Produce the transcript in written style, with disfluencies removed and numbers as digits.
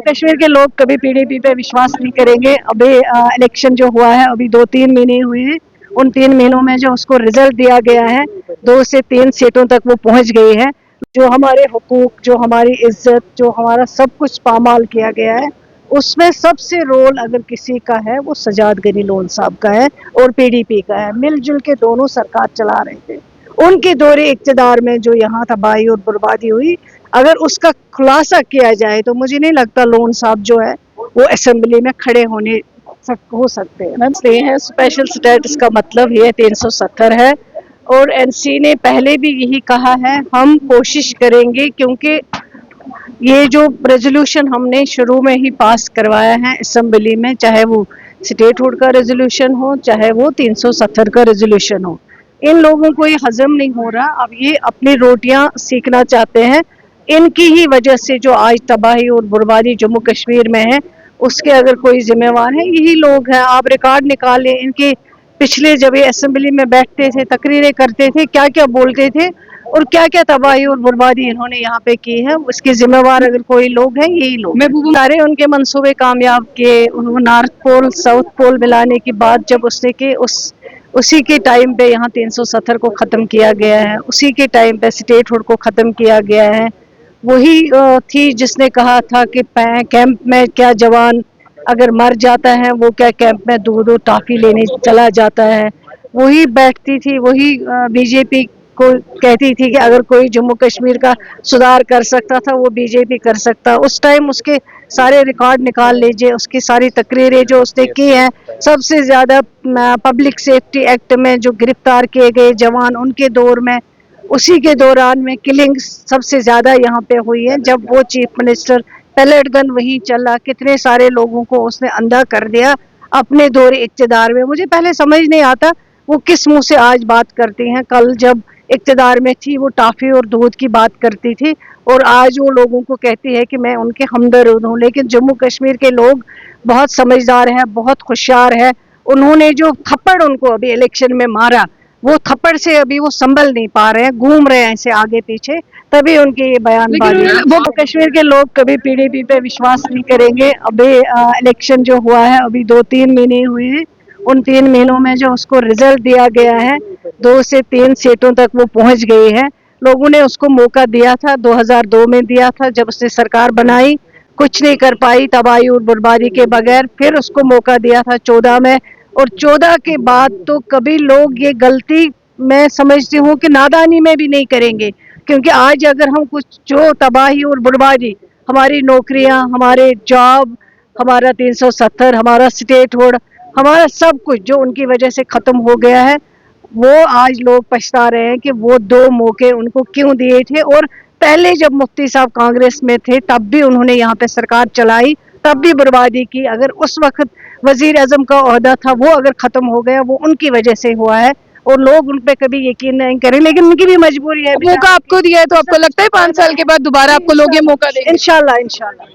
कश्मीर के लोग कभी पीडीपी पे विश्वास नहीं करेंगे। अभी इलेक्शन जो हुआ है, अभी 2-3 महीने हुए हैं। उन 3 महीनों में जो उसको रिजल्ट दिया गया है, 2 से 3 सीटों तक वो पहुंच गई है। जो हमारे हुकूक, जो हमारी इज्जत, जो हमारा सब कुछ पामाल किया गया है, उसमें सबसे रोल अगर किसी का है वो सजाद गनी लोन साहब का है और पीडीपी का है। मिलजुल के दोनों सरकार चला रहे थे। उनके दौरे इक़्तिदार में जो यहाँ तबाही और बर्बादी हुई, अगर उसका खुलासा किया जाए तो मुझे नहीं लगता लोन साहब जो है वो असेंबली में खड़े हो सकते हैं। स्पेशल स्टेटस का मतलब ये 370 है और एनसी ने पहले भी यही कहा है। हम कोशिश करेंगे, क्योंकि ये जो रेजोल्यूशन हमने शुरू में ही पास करवाया है असेंबली में, चाहे वो स्टेटहुड का रेजोल्यूशन हो, चाहे वो 370 का रेजोल्यूशन हो, इन लोगों को ये हजम नहीं हो रहा। अब ये अपनी रोटियां सीखना चाहते हैं। इनकी ही वजह से जो आज तबाही और बर्बादी जम्मू कश्मीर में है, उसके अगर कोई जिम्मेवार है, यही लोग हैं। आप रिकॉर्ड निकालें इनके पिछले, जब ये असेंबली में बैठते थे, तकरीरें करते थे, क्या क्या बोलते थे और क्या क्या तबाही और बर्बादी इन्होंने यहाँ पे की है, उसके जिम्मेवार अगर कोई लोग हैं, यही लोग। सारे उनके मंसूबे कामयाब किए। नॉर्थ पोल साउथ पोल मिलाने की बात जब उसने की, उसी के टाइम पे यहाँ 370 को ख़त्म किया गया है, उसी के टाइम पे स्टेटहुड को ख़त्म किया गया है। वही थी जिसने कहा था कि कैंप में क्या जवान अगर मर जाता है, वो क्या कैंप में दूध और टॉफी लेने चला जाता है। वही बैठती थी, वही बीजेपी को कहती थी कि अगर कोई जम्मू कश्मीर का सुधार कर सकता था वो बीजेपी कर सकता। उस टाइम उसके सारे रिकॉर्ड निकाल लीजिए, उसकी सारी तकरीरें जो उसने की हैं। सबसे ज़्यादा पब्लिक सेफ्टी एक्ट में जो गिरफ्तार किए गए जवान, उनके दौर में, उसी के दौरान में किलिंग सबसे ज़्यादा यहाँ पे हुई है। जब वो चीफ मिनिस्टर, पैलेट गन वहीं चला, कितने सारे लोगों को उसने अंधा कर दिया अपने दौरे इक़्तिदार में। मुझे पहले समझ नहीं आता वो किस मुंह से आज बात करती हैं। कल जब इक़्तिदार में थी वो टॉफ़ी और दूध की बात करती थी और आज वो लोगों को कहती है कि मैं उनके हमदर्द हूँ। लेकिन जम्मू कश्मीर के लोग बहुत समझदार हैं, बहुत होशियार है। उन्होंने जो थप्पड़ उनको अभी इलेक्शन में मारा, वो थप्पड़ से अभी वो संभल नहीं पा रहे हैं, घूम रहे हैं ऐसे आगे पीछे, तभी उनके ये बयानबाजी। वो कश्मीर के लोग कभी पीडीपी पे विश्वास नहीं करेंगे। अभी इलेक्शन जो हुआ है, अभी 2-3 महीने हुए हैं। उन 3 महीनों में जो उसको रिजल्ट दिया गया है, 2 से 3 सीटों तक वो पहुंच गई है। लोगों ने उसको मौका दिया था, 2002 में दिया था जब उसने सरकार बनाई, कुछ नहीं कर पाई तबाही और बर्बादी के बगैर। फिर उसको मौका दिया था 14 में, और 14 के बाद तो कभी लोग ये गलती, मैं समझती हूँ कि नादानी में भी नहीं करेंगे। क्योंकि आज अगर हम कुछ जो तबाही और बर्बादी, हमारी नौकरियां, हमारे जॉब, हमारा 370, हमारा स्टेटहुड, हमारा सब कुछ जो उनकी वजह से ख़त्म हो गया है, वो आज लोग पछता रहे हैं कि वो 2 मौके उनको क्यों दिए थे। और पहले जब मुफ्ती साहब कांग्रेस में थे तब भी उन्होंने यहाँ पे सरकार चलाई, तब भी बर्बादी की। अगर उस वक्त वजीर आजम का ओहदा था, वो अगर ख़त्म हो गया, वो उनकी वजह से हुआ है और लोग उन पे कभी यकीन नहीं करें। लेकिन उनकी भी मजबूरी है। मौका आपको दिया है तो आपको लगता है 5 साल के बाद दोबारा आपको लोग ये मौका देंगे? इंशाल्लाह, इंशाल्लाह।